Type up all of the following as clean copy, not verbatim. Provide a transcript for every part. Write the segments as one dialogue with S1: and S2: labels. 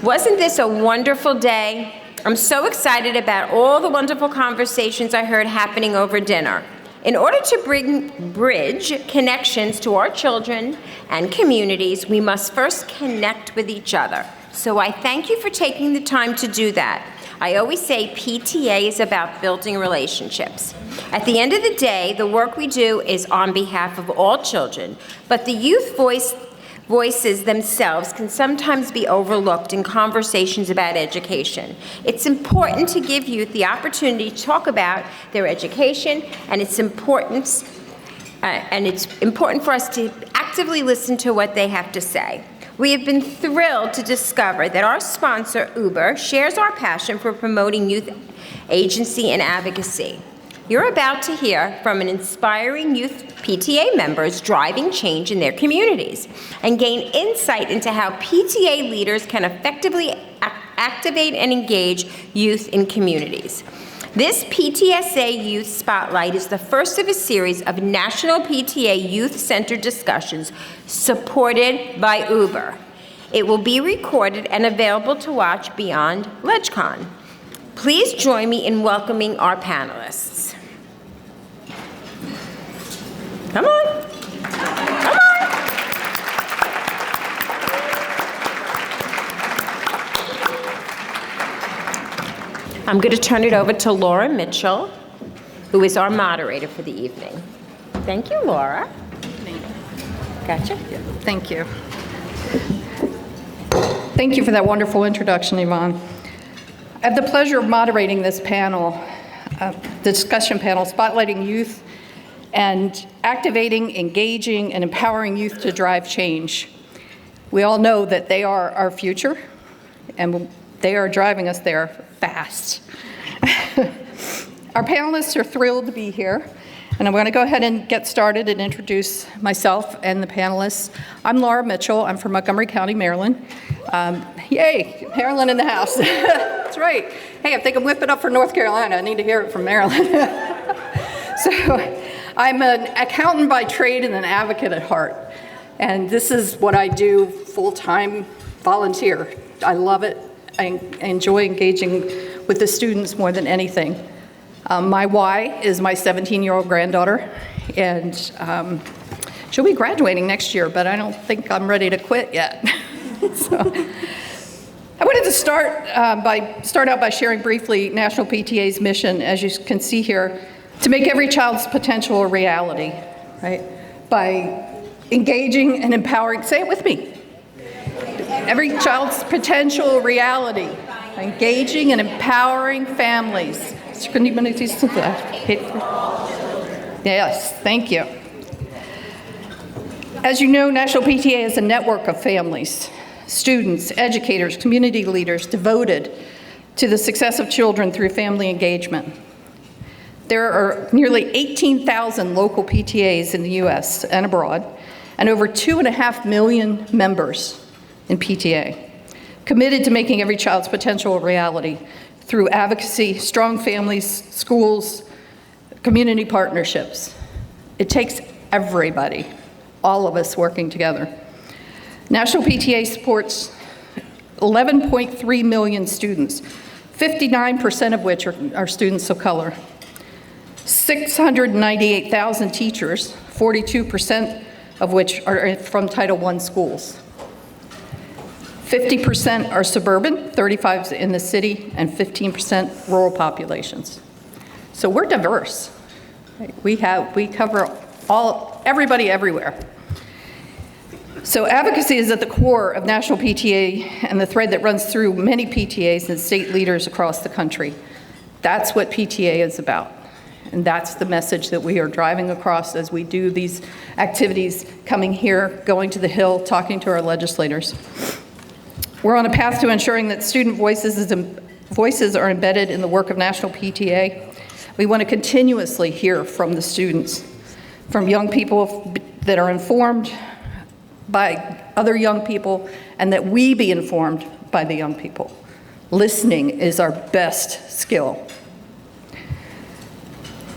S1: Wasn't this a wonderful day? I'm so excited about all the wonderful conversations I heard happening over dinner. In order to bridge connections to our children and communities, we must first connect with each other. So I thank you for taking the time to do that. I always say PTA is about building relationships. At the end of the day, the work we do is on behalf of all children, but the youth voices themselves can sometimes be overlooked in conversations about education. It's important to give youth the opportunity to talk about their education, and it's important for us to actively listen to what they have to say. We have been thrilled to discover that our sponsor, Uber, shares our passion for promoting youth agency and advocacy. You're about to hear from an inspiring youth PTA members driving change in their communities and gain insight into how PTA leaders can effectively activate and engage youth in communities. This PTSA Youth Spotlight is the first of a series of National PTA Youth-Centered discussions supported by Uber. It will be recorded and available to watch beyond LegCon. Please join me in welcoming our panelists. Come on. Come on. I'm going to turn it over to Laura Mitchell, who is our moderator for the evening. Thank you, Laura. Gotcha.
S2: Thank you. Thank you for that wonderful introduction, Yvonne. I have the pleasure of moderating this panel, the discussion panel, spotlighting youth and activating, engaging, and empowering youth to drive change. We all know that they are our future, and they are driving us there fast. Our panelists are thrilled to be here, and I'm going to go ahead and get started and introduce myself and the panelists. I'm Laura Mitchell. I'm from Montgomery County, Maryland. Yay, Maryland in the house. That's right. Hey, if they can whip it up for North Carolina, I need to hear it from Maryland. So I'm an accountant by trade and an advocate at heart. And this is what I do full-time volunteer. I love it. I enjoy engaging with the students more than anything. My why is my 17-year-old granddaughter, and she'll be graduating next year, but I don't think I'm ready to quit yet. So, I wanted to start out by sharing briefly National PTA's mission, as you can see here, to make every child's potential a reality, right? By engaging and empowering, say it with me. Every child's potential reality, engaging and empowering families. Yes, thank you. As you know, National PTA is a network of families, students, educators, community leaders devoted to the success of children through family engagement. There are nearly 18,000 local PTAs in the U.S. and abroad, and over 2.5 million members in PTA, committed to making every child's potential a reality through advocacy, strong families, schools, community partnerships. It takes everybody, all of us working together. National PTA supports 11.3 million students, 59% of which are students of color. 698,000 teachers, 42% of which are from Title I schools. 50% are suburban, 35% in the city, and 15% rural populations. So we're diverse. We cover everybody everywhere. So advocacy is at the core of National PTA and the thread that runs through many PTAs and state leaders across the country. That's what PTA is about. And that's the message that we are driving across as we do these activities, coming here, going to the Hill, talking to our legislators. We're on a path to ensuring that student voices are embedded in the work of National PTA. We want to continuously hear from the students, from young people that are informed by other young people, and that we be informed by the young people. Listening is our best skill.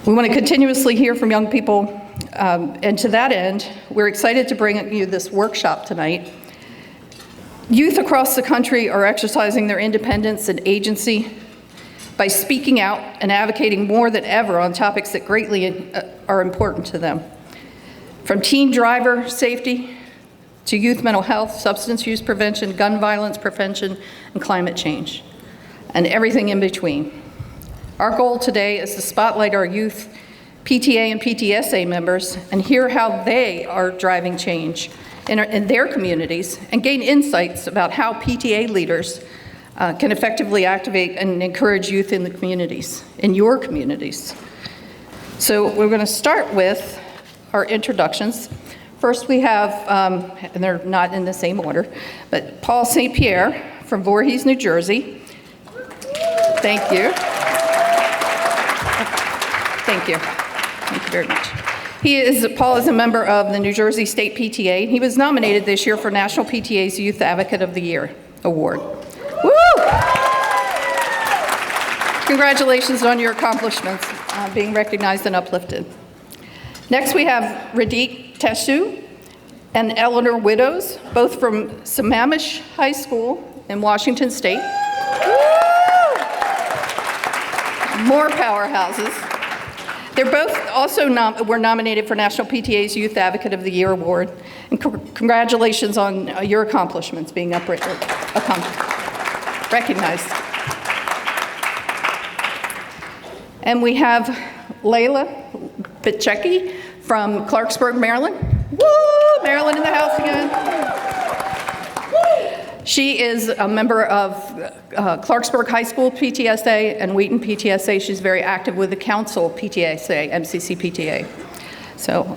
S2: We want to continuously hear from young people, and to that end, we're excited to bring you this workshop tonight. Youth across the country are exercising their independence and agency by speaking out and advocating more than ever on topics that greatly are important to them. From teen driver safety to youth mental health, substance use prevention, gun violence prevention, and climate change, and everything in between. Our goal today is to spotlight our youth PTA and PTSA members and hear how they are driving change in their communities and gain insights about how PTA leaders can effectively activate and encourage youth in the communities, in your communities. So we're going to start with our introductions. First we have, and they're not in the same order, but Paul St. Pierre from Voorhees, New Jersey. Thank you. Thank you. Thank you very much. Paul is a member of the New Jersey State PTA. He was nominated this year for National PTA's Youth Advocate of the Year Award. Woo! Congratulations on your accomplishments, being recognized and uplifted. Next we have Radit Teshu and Eleanor Widows, both from Sammamish High School in Washington State. More powerhouses. They're both also were nominated for National PTA's Youth Advocate of the Year Award. And congratulations on your accomplishments being recognized. And we have Layla Bitchecki from Clarksburg, Maryland. Woo! Maryland in the house again. She is a member of Clarksburg High School PTSA and Wheaton PTSA. She's very active with the Council PTSA, MCC PTA. So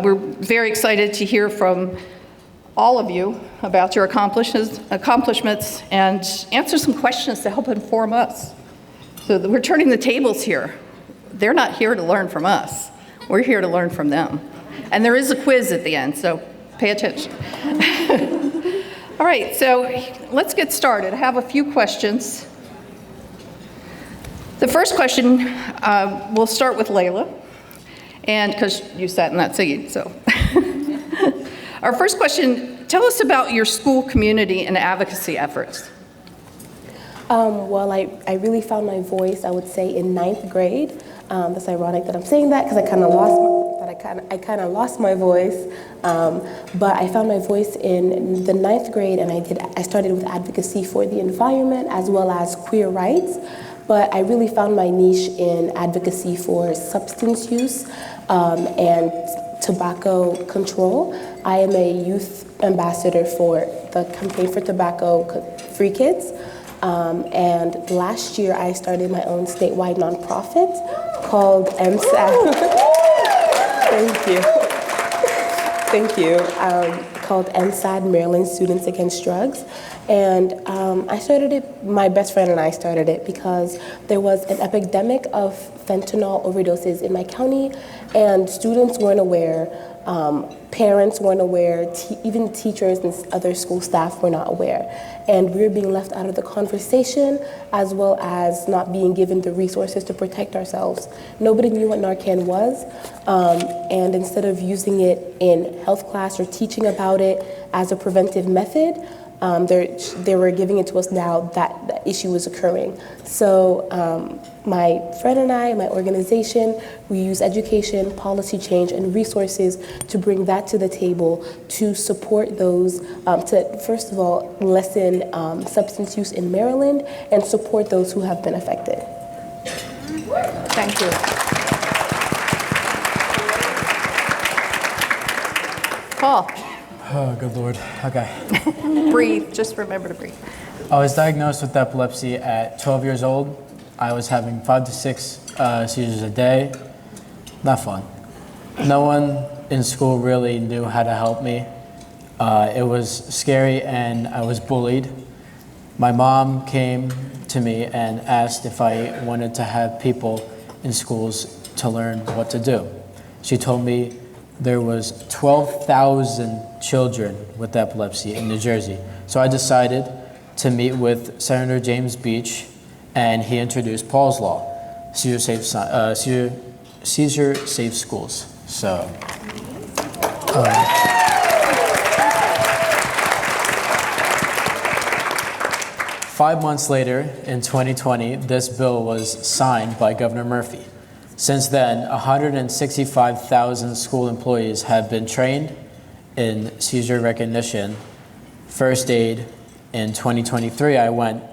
S2: we're very excited to hear from all of you about your accomplishments and answer some questions to help inform us. So we're turning the tables here. They're not here to learn from us. We're here to learn from them. And there is a quiz at the end, so pay attention. All right, so let's get started. I have a few questions. The first question, we'll start with Layla, and because you sat in that seat, so. Our first question, tell us about your school community and advocacy efforts.
S3: Well, I really found my voice, I would say, in 9th grade. That's ironic that I'm saying that because I kind of lost my voice. But I found my voice in the 9th grade, and I started with advocacy for the environment as well as queer rights. But I really found my niche in advocacy for substance use and tobacco control. I am a youth ambassador for the Campaign for Tobacco-Free Kids. And last year I started my own statewide nonprofit called MSAD. Thank you. Called MSAD, Maryland Students Against Drugs. And I started it, my best friend and I started it because there was an epidemic of fentanyl overdoses in my county, and students weren't aware, parents weren't aware, even teachers and other school staff were not aware. And we were being left out of the conversation, as well as not being given the resources to protect ourselves. Nobody knew what Narcan was, and instead of using it in health class or teaching about it as a preventive method, they were giving it to us now that the issue was occurring. So my friend and I, my organization, we use education, policy change, and resources to bring that to the table to support those, to first of all, lessen substance use in Maryland and support those who have been affected.
S2: Thank you. Paul.
S4: Oh, good Lord. Okay.
S2: Breathe. Just remember to breathe.
S4: I was diagnosed with epilepsy at 12 years old. I was having 5 to 6 seizures a day. Not fun. No one in school really knew how to help me. It was scary, and I was bullied. My mom came to me and asked if I wanted to have people in schools to learn what to do. She told me there was 12,000 children with epilepsy in New Jersey. So I decided to meet with Senator James Beach, and he introduced Paul's Law, Seizure Safe Schools. So, 5 months later, in 2020, this bill was signed by Governor Murphy. Since then, 165,000 school employees have been trained in seizure recognition, first aid. In 2023, I went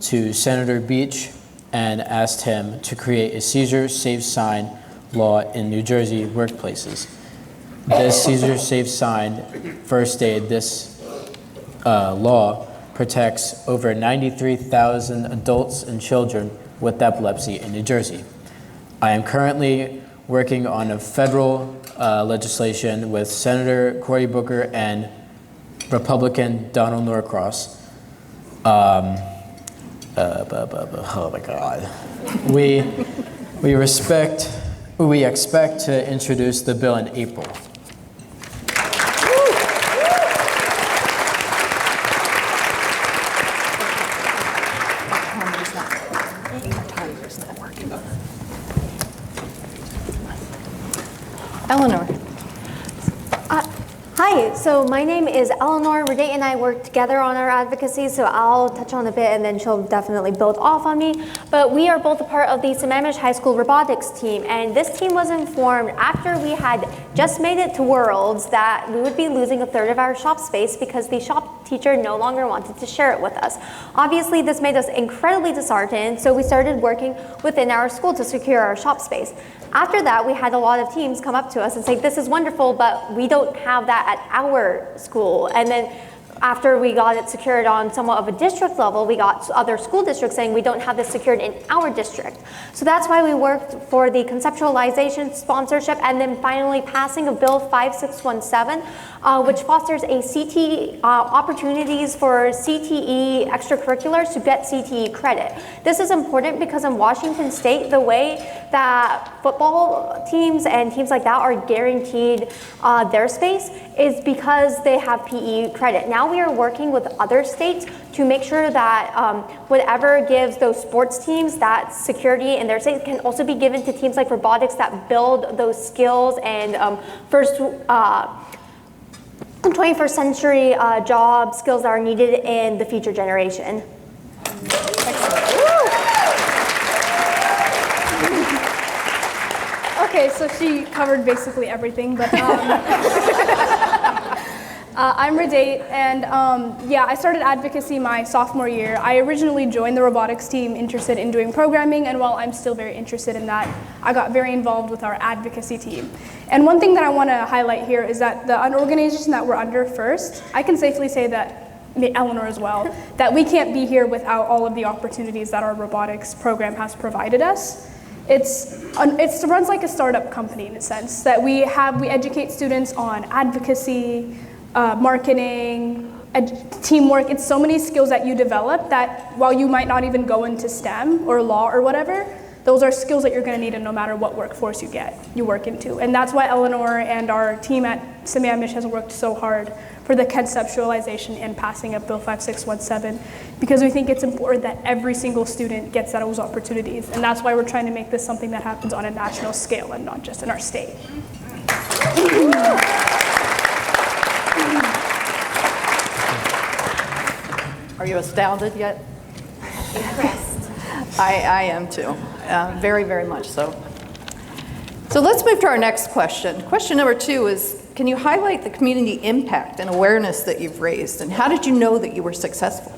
S4: to Senator Beach and asked him to create a seizure safe sign law in New Jersey workplaces. This seizure safe sign, first aid, this law protects over 93,000 adults and children with epilepsy in New Jersey. I am currently working on a federal legislation with Senator Cory Booker and Republican Donald Norcross. Oh my God. We expect to introduce the bill in April.
S2: Eleanor.
S5: Hi, so my name is Eleanor. Renee and I work together on our advocacy, so I'll touch on a bit and then she'll definitely build off on me. But we are both a part of the Sammamish High School robotics team, and this team was informed after we had just made it to Worlds that we would be losing a third of our shop space because the shop teacher no longer wanted to share it with us. Obviously, this made us incredibly disheartened, so we started working within our school to secure our shop space. After that, we had a lot of teams come up to us and say, this is wonderful, but we don't have that at our school. And then after we got it secured on somewhat of a district level, we got other school districts saying we don't have this secured in our district. So that's why we worked for the conceptualization, sponsorship, and then finally passing of Bill 5617, which fosters a CTE opportunities for CTE extracurriculars to get CTE credit. This is important because in Washington State, the way that football teams and teams like that are guaranteed their space is because they have PE credit. Now we are working with other states to make sure that whatever gives those sports teams that security in their state can also be given to teams like robotics that build those skills and 21st century job skills that are needed in the future generation.
S6: Okay, so she covered basically everything, but I'm Radate, and yeah, I started advocacy my sophomore year. I originally joined the robotics team interested in doing programming, and while I'm still very interested in that, I got very involved with our advocacy team. And one thing that I want to highlight here is that the organization that we're under first, I can safely say that, Eleanor as well, that we can't be here without all of the opportunities that our robotics program has provided us. It runs like a startup company in a sense, that we educate students on advocacy, marketing, teamwork. It's so many skills that you develop that while you might not even go into STEM or law or whatever, those are skills that you're going to need no matter what workforce you work into. And that's why Eleanor and our team at Sammamish has worked so hard for the conceptualization and passing of Bill 5617, because we think it's important that every single student gets those opportunities. And that's why we're trying to make this something that happens on a national scale and not just in our state.
S2: Are you astounded yet?
S5: Impressed.
S2: I am too, very, very much so. So let's move to our next question. Question number 2 is, can you highlight the community impact and awareness that you've raised, and how did you know that you were successful?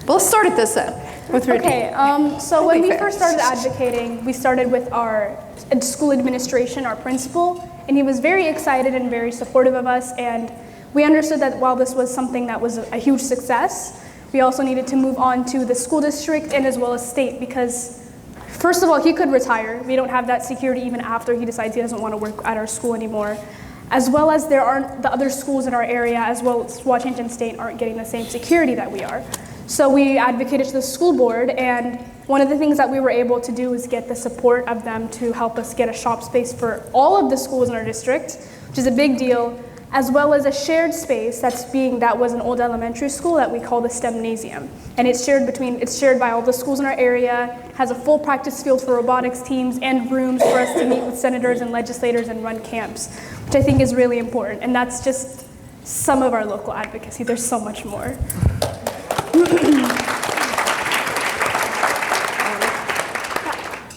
S2: Well, let's start at this end with Rudy.
S6: Okay, so when we first started advocating, we started with our school administration, our principal, and he was very excited and very supportive of us, and we understood that while this was something that was a huge success, we also needed to move on to the school district and as well as state, because first of all, he could retire. We don't have that security even after he decides he doesn't want to work at our school anymore. As well as there aren't the other schools in our area, as well as Washington State, aren't getting the same security that we are. So we advocated to the school board, and one of the things that we were able to do is get the support of them to help us get a shop space for all of the schools in our district, which is a big deal, as well as a shared space that was an old elementary school that we call the STEMnasium. And it's shared by all the schools in our area, has a full practice field for robotics teams and rooms for us to meet with senators and legislators and run camps, which I think is really important. And that's just some of our local advocacy. There's so much more.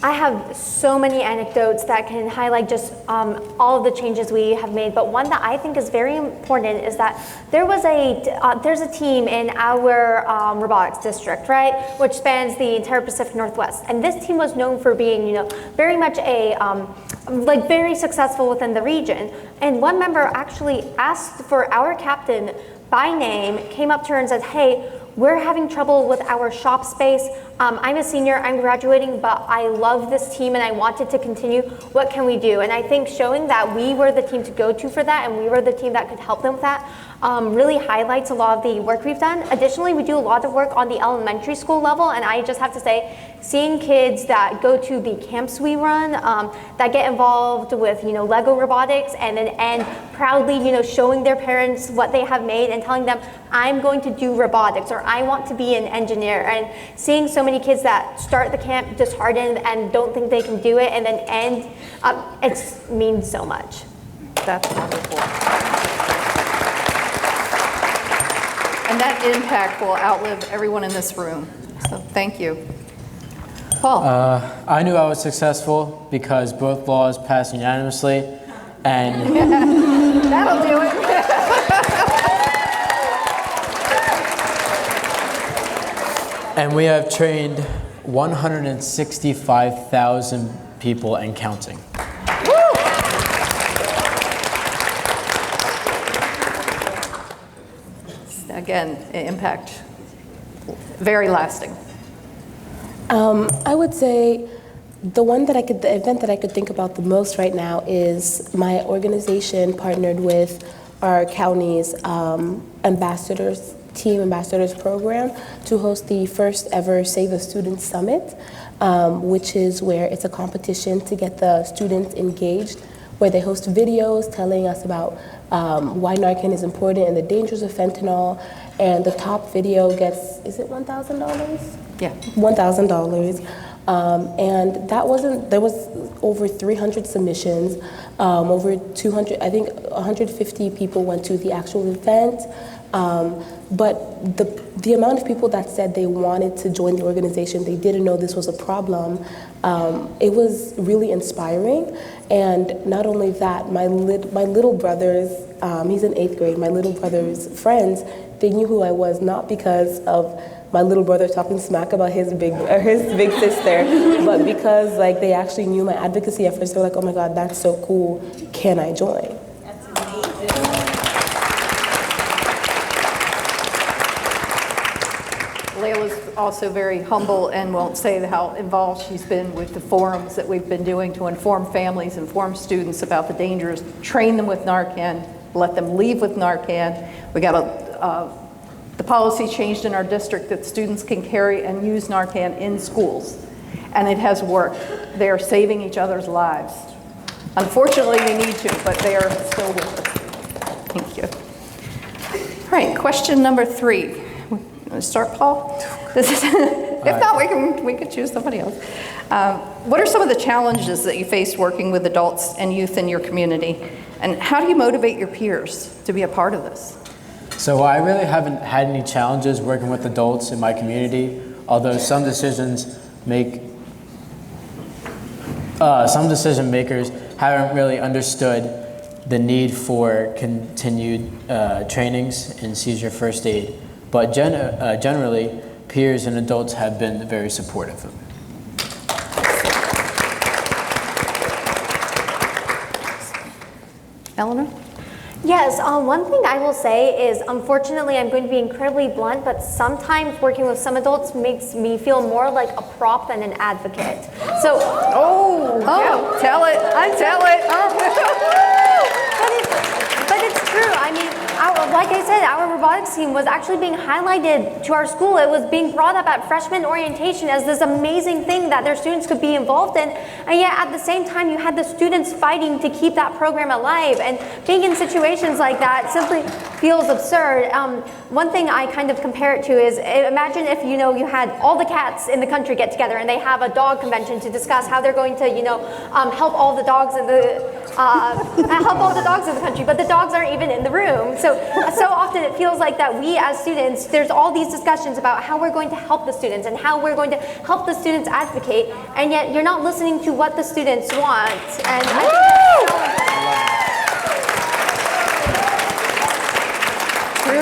S5: I have so many anecdotes that can highlight just all of the changes we have made, but one that I think is very important is that there's a team in our robotics district, right, which spans the entire Pacific Northwest, and this team was known for being, very much a very successful within the region. And one member actually asked for our captain by name, came up to her and said, "Hey, we're having trouble with our shop space. I'm a senior, I'm graduating, but I love this team and I want it to continue. What can we do?" And I think showing that we were the team to go to for that and we were the team that could help them with that really highlights a lot of the work we've done. Additionally, we do a lot of work on the elementary school level, and I just have to say, seeing kids that go to the camps we run, that get involved with Lego robotics, and then end proudly showing their parents what they have made and telling them, "I'm going to do robotics," or "I want to be an engineer," and seeing so many kids that start the camp disheartened and don't think they can do it and then end, it means so much.
S2: That's wonderful. And that impact will outlive everyone in this room. So thank you. Paul.
S4: I knew I was successful because both laws passed unanimously, and
S2: That'll do it.
S4: and we have trained 165,000 people and counting.
S2: Again, impact very lasting.
S3: I would say the event that I could think about the most right now is my organization partnered with our county's Team Ambassadors program to host the first ever Save a Student Summit, which is where it's a competition to get the students engaged, where they host videos telling us about why Narcan is important and the dangers of fentanyl. And the top video gets, is it $1,000?
S2: Yeah.
S3: $1,000. And there was over 300 submissions, over 200, I think 150 people went to the actual event. But the amount of people that said they wanted to join the organization, they didn't know this was a problem, it was really inspiring. And not only that, my little brother's, he's in 8th grade, my little brother's friends, they knew who I was, not because of my little brother talking smack about his big sister, but because they actually knew my advocacy efforts. They were like, "Oh my God, that's so cool, can I join?"
S1: That's amazing.
S2: Layla's also very humble and won't say how involved she's been with the forums that we've been doing to inform families, inform students about the dangers, train them with Narcan, let them leave with Narcan. We got the policy changed in our district that students can carry and use Narcan in schools, and it has worked. They are saving each other's lives. Unfortunately, we need to, but they are still with us. Thank you. All right, question number 3. Start, Paul? This is, if not, we can choose somebody else. What are some of the challenges that you face working with adults and youth in your community? And how do you motivate your peers to be a part of this?
S4: So I really haven't had any challenges working with adults in my community, although some decision makers haven't really understood the need for continued trainings in seizure first aid. But generally, peers and adults have been very supportive of it.
S2: Eleanor?
S5: Yes, one thing I will say is, unfortunately, I'm going to be incredibly blunt, but sometimes working with some adults makes me feel more like a prop than an advocate. So,
S2: Tell it.
S5: but it's true. I mean, like I said, our robotics team was actually being highlighted to our school. It was being brought up at freshman orientation as this amazing thing that their students could be involved in. And yet at the same time, you had the students fighting to keep that program alive. And being in situations like that simply feels absurd. One thing I kind of compare it to is, imagine if you had all the cats in the country get together and they have a dog convention to discuss how they're going to help all the dogs in the help all the dogs in the country, but the dogs aren't even in the room. So often it feels like that we as students, there's all these discussions about how we're going to help the students and how we're going to help the students advocate, and yet you're not listening to what the students want. And I think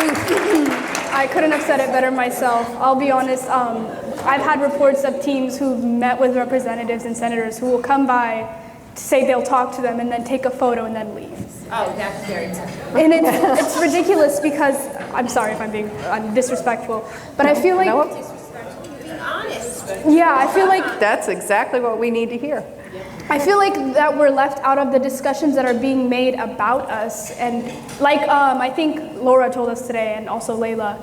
S5: that's so important.
S6: I couldn't have said it better myself. I'll be honest, I've had reports of teams who've met with representatives and senators who will come by to say they'll talk to them and then take a photo and then leave.
S1: Oh, that's very tough.
S6: And it's ridiculous because, I'm sorry if I'm disrespectful, but I feel like, yeah, I feel like
S2: That's exactly what we need to hear.
S6: I feel like that we're left out of the discussions that are being made about us. And like I think Laura told us today, and also Layla,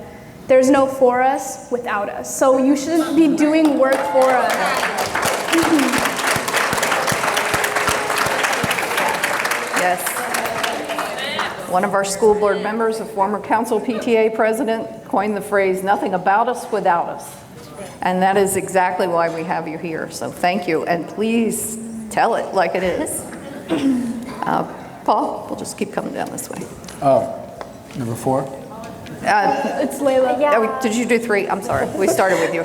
S6: there's no for us without us. So you shouldn't be doing work for us.
S2: Yes. One of our school board members, a former council PTA president, coined the phrase, "Nothing about us without us." And that is exactly why we have you here. So thank you, and please tell it like it is. Paul, we'll just keep coming down this way.
S4: Oh, number 4?
S6: It's Layla.
S2: Did you do 3? I'm sorry. We started with you.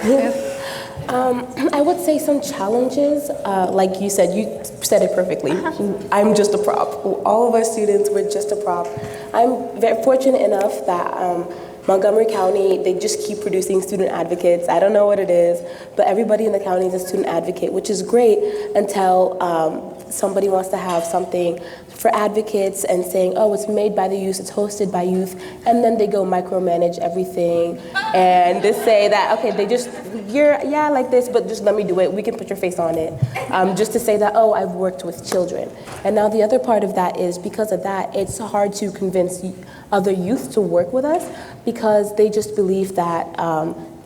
S3: I would say some challenges, like you said it perfectly. I'm just a prop. All of our students were just a prop. I'm very fortunate enough that Montgomery County, they just keep producing student advocates. I don't know what it is, but everybody in the county is a student advocate, which is great until somebody wants to have something for advocates and saying, oh, it's made by the youth, it's hosted by youth, and then they go micromanage everything and just say that, okay, yeah, like this, but just let me do it. We can put your face on it. Just to say that, oh, I've worked with children. And now the other part of that is because of that, it's hard to convince other youth to work with us because they just believe that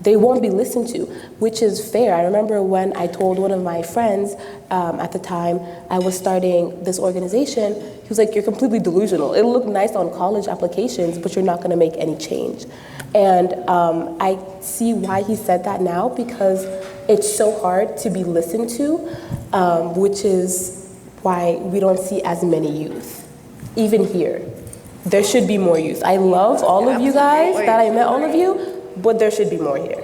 S3: they won't be listened to, which is fair. I remember when I told one of my friends at the time I was starting this organization, he was like, you're completely delusional. It'll look nice on college applications, but you're not gonna make any change. And I see why he said that now, because it's so hard to be listened to, which is why we don't see as many youth, even here. There should be more youth. I love all of you guys that I met, all of you, but there should be more here.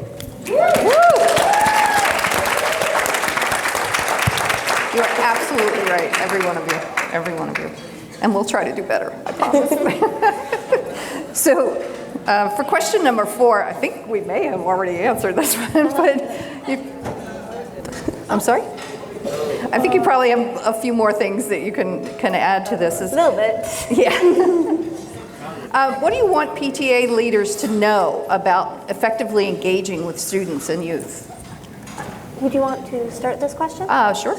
S2: You're absolutely right, every one of you. And we'll try to do better, I promise. So, for question number 4, I think we may have already answered this one, but I'm sorry? I think you probably have a few more things that you can add to this.
S5: A little bit.
S2: Yeah. What do you want PTA leaders to know about effectively engaging with students and youth?
S5: Would you want to start this question?
S2: Sure.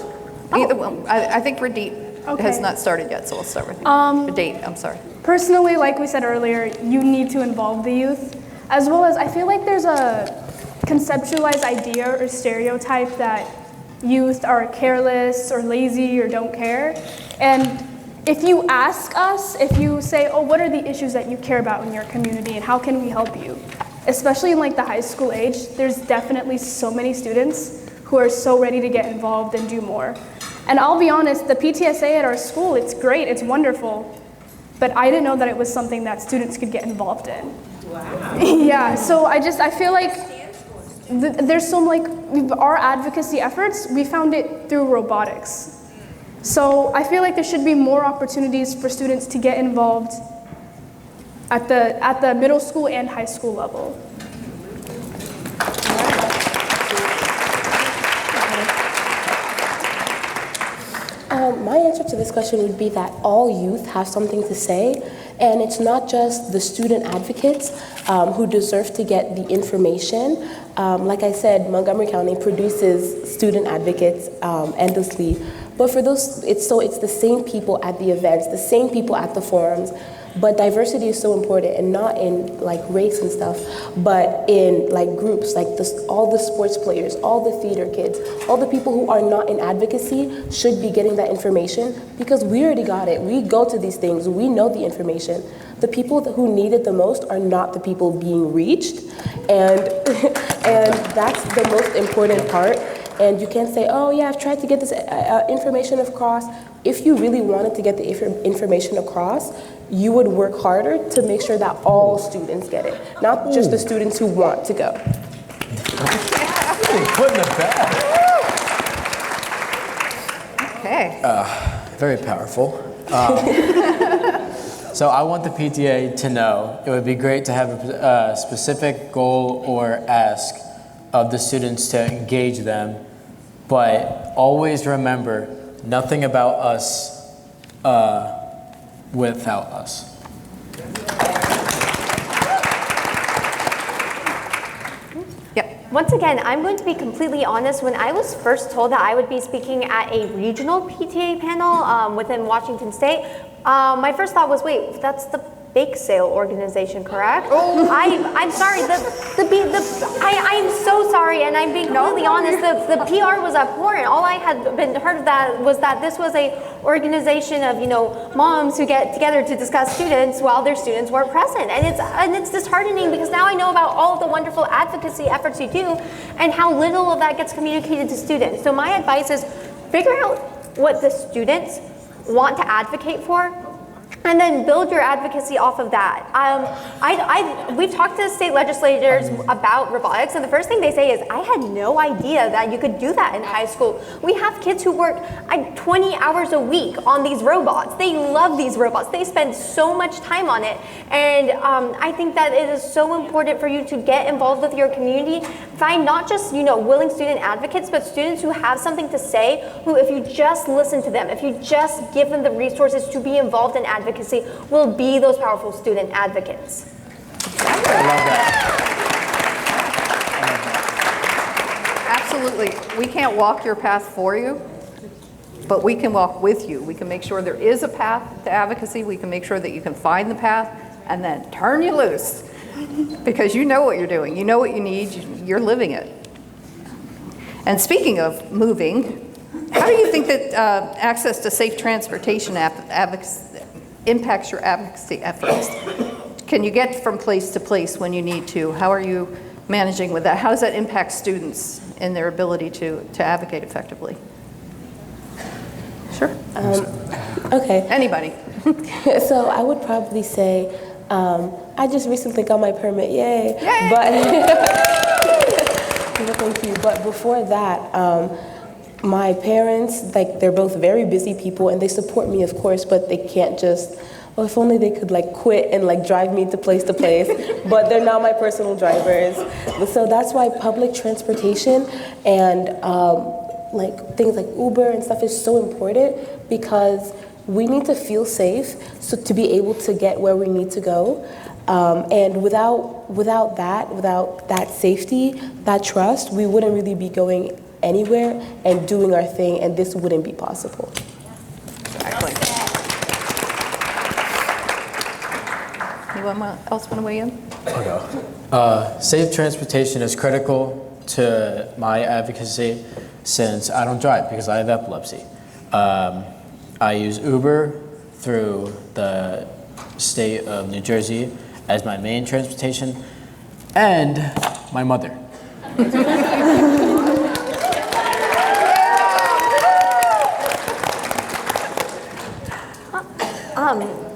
S2: Either one. I think Radit has not started yet, so we'll start with you. Radit, I'm sorry.
S6: Personally, like we said earlier, you need to involve the youth, as well as I feel like there's a conceptualized idea or stereotype that youth are careless or lazy or don't care. And if you ask us, if you say, oh, what are the issues that you care about in your community and how can we help you? Especially in like the high school age, there's definitely so many students who are so ready to get involved and do more. And I'll be honest, the PTSA at our school, it's great, it's wonderful, but I didn't know that it was something that students could get involved in. Wow. Yeah, so I feel like there's some our advocacy efforts, we found it through robotics. So I feel like there should be more opportunities for students to get involved at the middle school and high school level.
S3: My answer to this question would be that all youth have something to say, and it's not just the student advocates who deserve to get the information. Like I said, Montgomery County produces student advocates endlessly, but for those, it's the same people at the events, the same people at the forums. But diversity is so important, and not in like race and stuff, but in like groups, like all the sports players, all the theater kids, all the people who are not in advocacy should be getting that information, because we already got it. We go to these things, we know the information. The people who need it the most are not the people being reached, and and that's the most important part. And you can't say, oh yeah, I've tried to get this information across. If you really wanted to get the information across, you would work harder to make sure that all students get it, not just the students who want to go.
S4: Put in the bag.
S2: Okay.
S4: Very powerful. So I want the PTA to know it would be great to have a specific goal or ask of the students to engage them, but always remember nothing about us without us.
S5: Once again, I'm going to be completely honest. When I was first told that I would be speaking at a regional PTA panel within Washington State, my first thought was, wait, that's the bake sale organization, correct? Oh. I'm sorry. I'm so sorry, and I'm being completely honest. The PR was abhorrent. All I had been heard of that was that this was a organization of moms who get together to discuss students while their students weren't present, and it's disheartening because now I know about all of the wonderful advocacy efforts you do, and how little of that gets communicated to students. So my advice is figure out what the students want to advocate for, and then build your advocacy off of that. We've talked to state legislators about robotics, and the first thing they say is, I had no idea that you could do that in high school. We have kids who work 20 hours a week on these robots. They love these robots. They spend so much time on it. And I think that it is so important for you to get involved with your community. Find not just willing student advocates, but students who have something to say, who if you just listen to them, if you just give them the resources to be involved in advocacy, will be those powerful student advocates.
S4: I love that.
S2: Absolutely. We can't walk your path for you, but we can walk with you. We can make sure there is a path to advocacy. We can make sure that you can find the path and then turn you loose, because you know what you're doing. You know what you need. You're living it. And speaking of moving, how do you think that access to safe transportation impacts your advocacy efforts? Can you get from place to place when you need to? How are you managing with that? How does that impact students in their ability to advocate effectively? Sure.
S3: Okay.
S2: Anybody.
S3: So I would probably say, I just recently got my permit, yay. But thank you. But before that, my parents, they're both very busy people, and they support me, of course, but they can't just, if only they could quit and drive me to place, but they're not my personal drivers. So that's why public transportation and things like Uber and stuff is so important, because we need to feel safe to be able to get where we need to go. And without that safety, that trust, we wouldn't really be going anywhere and doing our thing, and this wouldn't be possible.
S2: Exactly. Anyone else want to weigh in?
S4: Safe transportation is critical to my advocacy since I don't drive because I have epilepsy. I use Uber through the state of New Jersey as my main transportation, and my mother.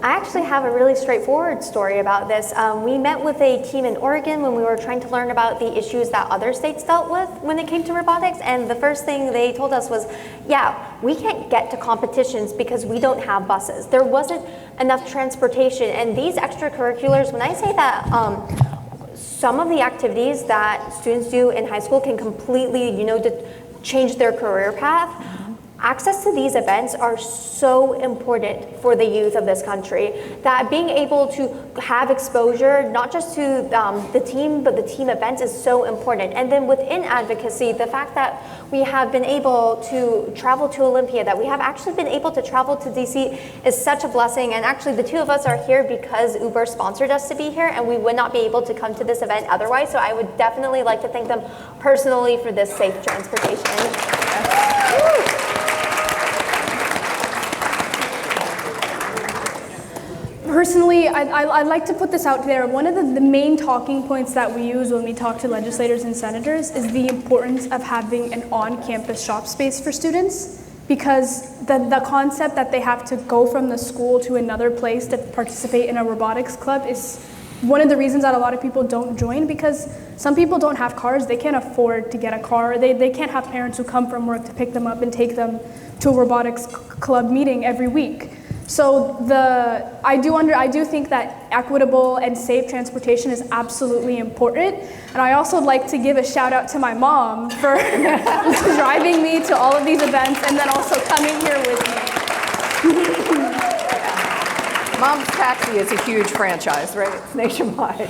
S5: I actually have a really straightforward story about this. We met with a team in Oregon when we were trying to learn about the issues that other states dealt with when it came to robotics, and the first thing they told us was, yeah, we can't get to competitions because we don't have buses. There wasn't enough transportation, and these extracurriculars, when I say that some of the activities that students do in high school can completely, change their career path, access to these events are so important for the youth of this country, that being able to have exposure, not just to the team, but the team events is so important. And then within advocacy, the fact that we have been able to travel to Olympia, that we have actually been able to travel to DC is such a blessing. And actually the two of us are here because Uber sponsored us to be here, and we would not be able to come to this event otherwise. So I would definitely like to thank them personally for this safe transportation.
S6: personally, I'd like to put this out there. One of the main talking points that we use when we talk to legislators and senators is the importance of having an on-campus shop space for students, because the concept that they have to go from the school to another place to participate in a robotics club is one of the reasons that a lot of people don't join, because some people don't have cars, they can't afford to get a car, they can't have parents who come from work to pick them up and take them to a robotics club meeting every week. So I do think that equitable and safe transportation is absolutely important. And I also like to give a shout out to my mom for driving me to all of these events and then also coming here with me.
S2: Mom's Taxi is a huge franchise, right? It's nationwide.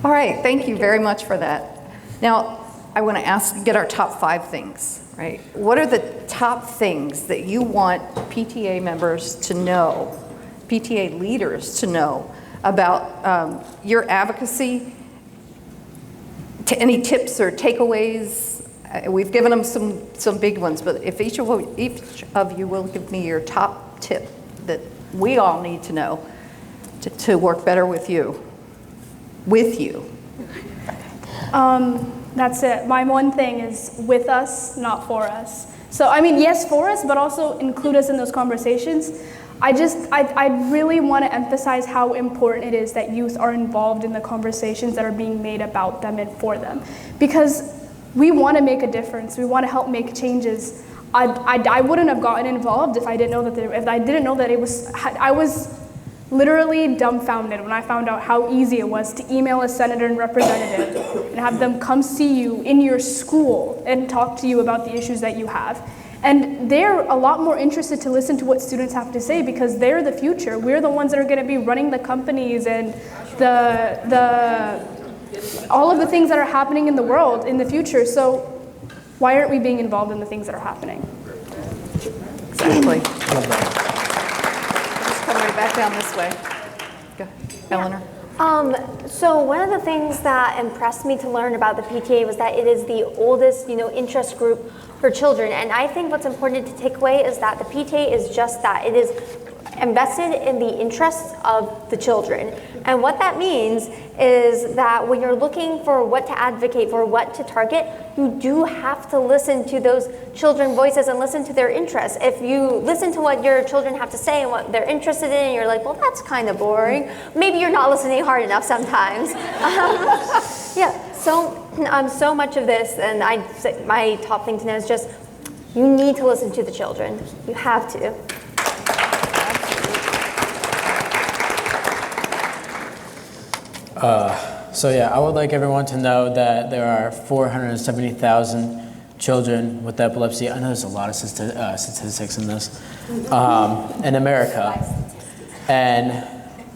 S2: All right, thank you very much for that. Now, I want to get our top 5 things, right? What are the top things that you want PTA members to know, PTA leaders to know about your advocacy? Any tips or takeaways? We've given them some big ones, but if each of you will give me your top tip that we all need to know to work better with you.
S6: That's it. My one thing is with us, not for us. So, I mean, yes, for us, but also include us in those conversations. I really want to emphasize how important it is that youth are involved in the conversations that are being made about them and for them. Because we want to make a difference. We want to help make changes. I wouldn't have gotten involved if I didn't know that it was, I was literally dumbfounded when I found out how easy it was to email a senator and representative and have them come see you in your school and talk to you about the issues that you have. And they're a lot more interested to listen to what students have to say because they're the future. We're the ones that are going to be running the companies and all of the things that are happening in the world in the future. So why aren't we being involved in the things that are happening?
S2: Exactly. Come right back down this way. Go, Eleanor.
S5: So one of the things that impressed me to learn about the PTA was that it is the oldest, interest group for children. And I think what's important to take away is that the PTA is just that. It is invested in the interests of the children. And what that means is that when you're looking for what to advocate for, what to target, you do have to listen to those children voices and listen to their interests. If you listen to what your children have to say and what they're interested in, and you're like, well, that's kind of boring. Maybe you're not listening hard enough sometimes. So much of this, and my top thing to know is just, you need to listen to the children. You have to.
S4: I would like everyone to know that there are 470,000 children with epilepsy. I know there's a lot of statistics in this, in America, and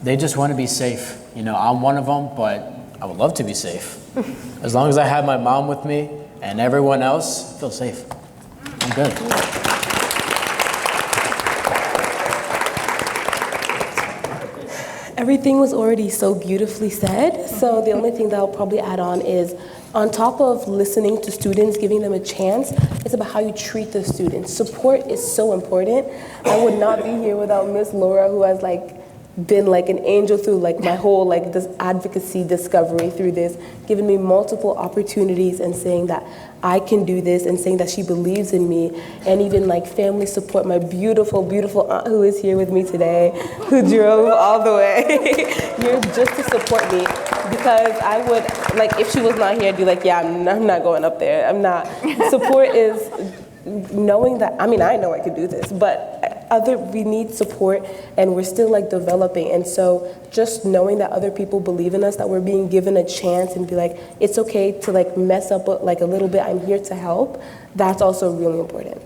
S4: they just want to be safe. I'm one of them, but I would love to be safe. As long as I have my mom with me and everyone else, I feel safe. I'm good.
S3: Everything was already so beautifully said, so the only thing that I'll probably add on is, on top of listening to students, giving them a chance, it's about how you treat the students. Support is so important. I would not be here without Miss Laura, who has been like an angel through my whole this advocacy discovery through this, giving me multiple opportunities and saying that I can do this and saying that she believes in me, and even family support. My beautiful, beautiful aunt who is here with me today, who drove all the way here just to support me, because I would, if she was not here, I'd be yeah, I'm not going up there. I'm not. Support is knowing that, I know I could do this, but we need support, and we're still developing. And so just knowing that other people believe in us, that we're being given a chance and be it's okay to mess up a little bit, I'm here to help, that's also really important.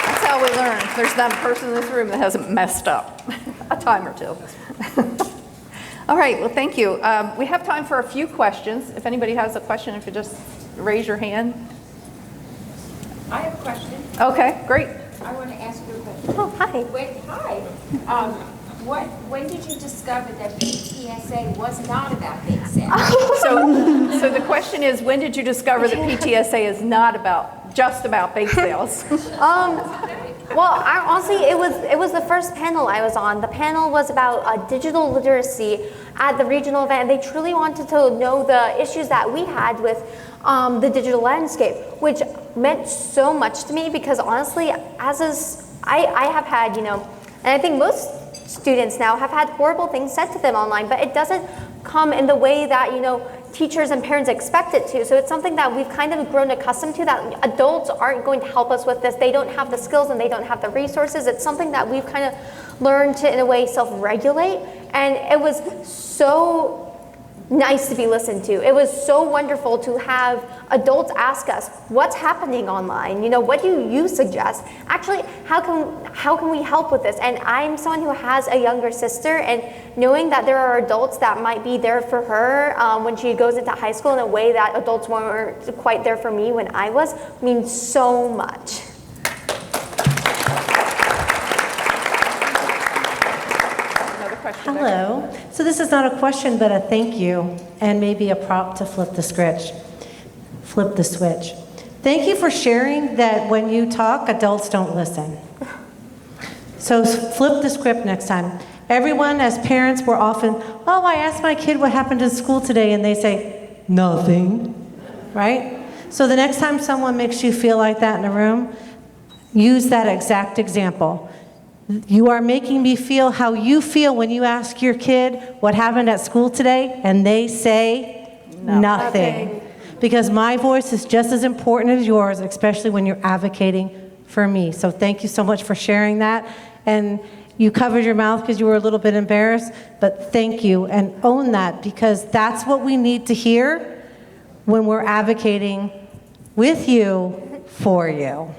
S2: That's how we learn. There's not a person in this room that hasn't messed up a time or two. All right, well, thank you. We have time for a few questions. If anybody has a question, if you just raise your hand.
S1: I have a question.
S2: Okay, great.
S1: I want to ask you a question.
S5: Oh, hi.
S1: When did you discover that PTSA was not about bake sales?
S2: So the question is, when did you discover that PTSA is not just about bake sales?
S5: Honestly, it was the first panel I was on. The panel was about digital literacy at the regional event. They truly wanted to know the issues that we had with the digital landscape, which meant so much to me because honestly, I have had, and I think most students now have had horrible things said to them online, but it doesn't come in the way that, teachers and parents expect it to. So it's something that we've kind of grown accustomed to, that adults aren't going to help us with this. They don't have the skills and they don't have the resources. It's something that we've kind of learned to, in a way, self-regulate. And it was so nice to be listened to. It was so wonderful to have adults ask us, what's happening online? What do you suggest? Actually, how can we help with this? And I'm someone who has a younger sister, and knowing that there are adults that might be there for her when she goes into high school in a way that adults weren't quite there for me when I was, means so much.
S7: Hello. So this is not a question, but a thank you, and maybe a prop to flip the switch. Thank you for sharing that when you talk, adults don't listen. So flip the script next time. Everyone, as parents, we're often, oh, I asked my kid what happened to school today, and they say, nothing, right? So the next time someone makes you feel like that in a room, use that exact example. You are making me feel how you feel when you ask your kid what happened at school today, and they say nothing. Because my voice is just as important as yours, especially when you're advocating for me. So thank you so much for sharing that. And you covered your mouth because you were a little bit embarrassed, but thank you, and own that, because that's what we need to hear when we're advocating with you, for you.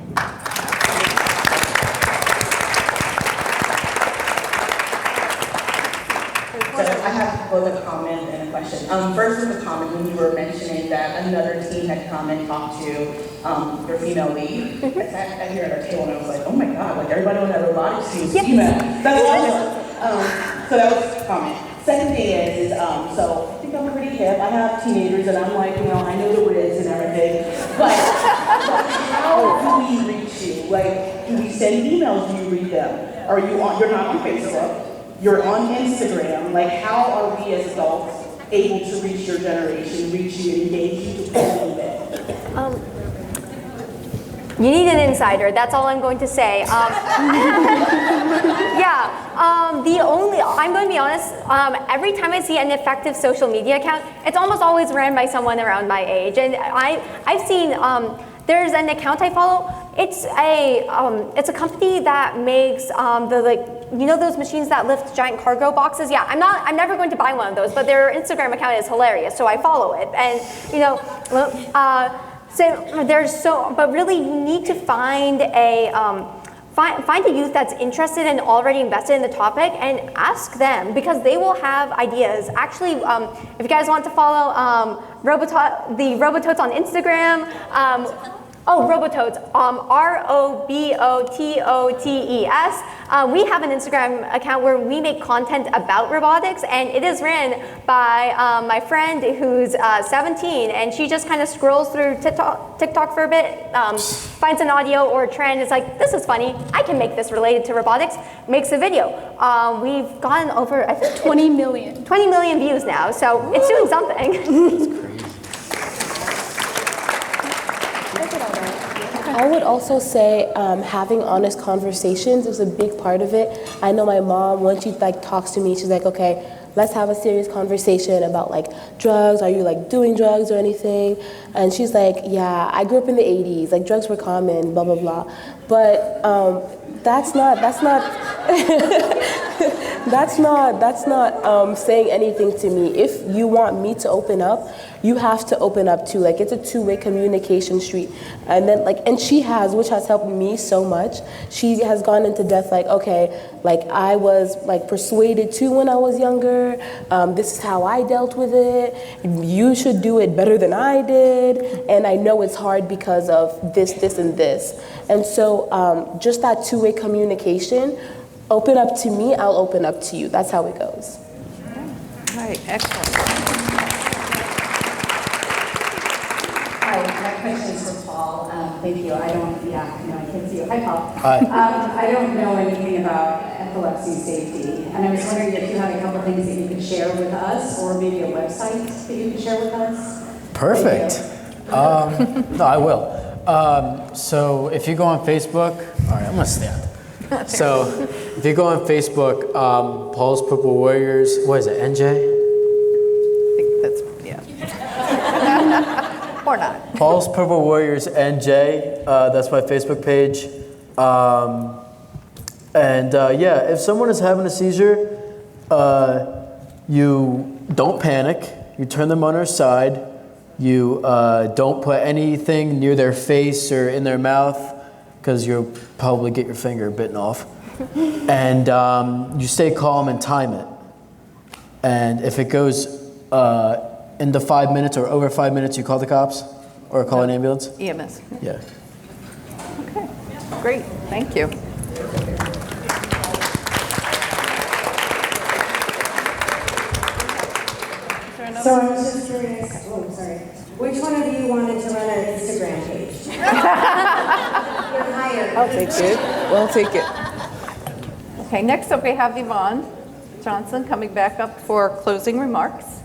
S8: So I have both a comment and a question. First with the comment, when you were mentioning that another team had come and talked to your female lead, I sat here at our table and I was like, oh my God, like everybody on that robotics team is female. That's awesome. So that was a comment. Second thing is, so I think I'm pretty hip. I have teenagers and I'm like, I know the riz and everything. But how do we reach you? Like, do we send emails? Do you read them? Are you on, you're not on Facebook. You're on Instagram. Like, how are we as adults able to reach your generation, reach you, engage you to pull you in?
S5: You need an insider. That's all I'm going to say. I'm going to be honest, every time I see an effective social media account, it's almost always ran by someone around my age. And I've seen, there's an account I follow. It's a company that makes those machines that lift giant cargo boxes. Yeah, I'm never going to buy one of those, but their Instagram account is hilarious, so I follow it. And but really you need to find find a youth that's interested and already invested in the topic and ask them, because they will have ideas. Actually, if you guys want to follow the Robototes on Instagram, Robototes, ROBOTOTES. We have an Instagram account where we make content about robotics, and it is ran by my friend who's 17, and she just kind of scrolls through TikTok for a bit, finds an audio or a trend, is like, this is funny, I can make this related to robotics, makes a video. We've gotten over, I think, 20 million views now, so it's doing something.
S3: I would also say having honest conversations is a big part of it. I know my mom, when she talks to me, she's like, okay, let's have a serious conversation about drugs. Are you doing drugs or anything? And she's like, yeah, I grew up in the 80s, drugs were common, blah, blah, blah. But that's not saying anything to me. If you want me to open up, you have to open up too. It's a two-way communication street. And then and she has, which has helped me so much. She has gone into depth okay, I was persuaded to when I was younger. This is how I dealt with it. You should do it better than I did. And I know it's hard because of this, this, and this. And so just that two-way communication, open up to me, I'll open up to you. That's how it goes.
S2: All right, excellent.
S9: Hi, my question is for Paul. Thank you. I can't see you. Hi, Paul.
S4: Hi.
S9: I don't know anything about epilepsy safety, and I was wondering if you had a couple things that you could share with us, or maybe a website that you could share with us.
S4: Perfect. No, I will. So if you go on Facebook, all right, I'm gonna stand. So if you go on Facebook, Paul's Purple Warriors, what is it, NJ?
S2: I think that's, yeah. Or not.
S4: Paul's Purple Warriors NJ, that's my Facebook page. Yeah, if someone is having a seizure, you don't panic, you turn them on their side, you don't put anything near their face or in their mouth, because you'll probably get your finger bitten off. And you stay calm and time it. And if it goes into 5 minutes or over 5 minutes, you call the cops or call an ambulance?
S2: EMS.
S4: Yeah.
S2: Okay, great, thank you.
S10: So I was just curious, which one of you wanted to run an Instagram page? You're hired.
S11: I'll take it. Well, I'll take it.
S2: Okay, next up we have Yvonne Johnson coming back up for closing remarks.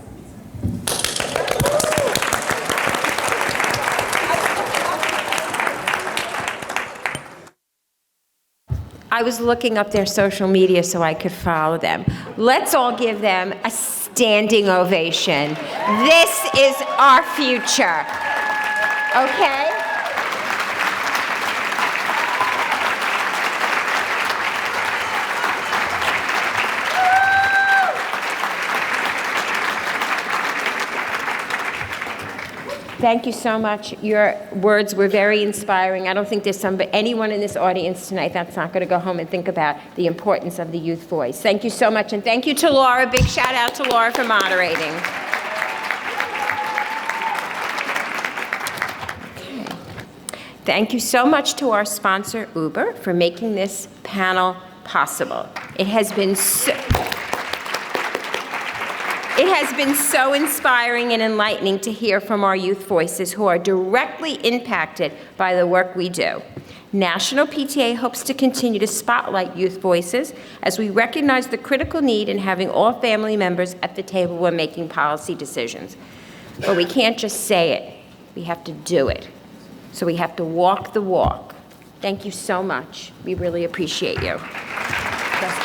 S1: I was looking up their social media so I could follow them. Let's all give them a standing ovation. This is our future. Okay? Thank you so much. Your words were very inspiring. I don't think there's anyone in this audience tonight that's not going to go home and think about the importance of the youth voice. Thank you so much, and thank you to Laura. Big shout out to Laura for moderating. Okay. Thank you so much to our sponsor, Uber, for making this panel possible. It has been so inspiring and enlightening to hear from our youth voices who are directly impacted by the work we do. National PTA hopes to continue to spotlight youth voices as we recognize the critical need in having all family members at the table when making policy decisions. But we can't just say it, we have to do it. So we have to walk the walk. Thank you so much. We really appreciate you. Just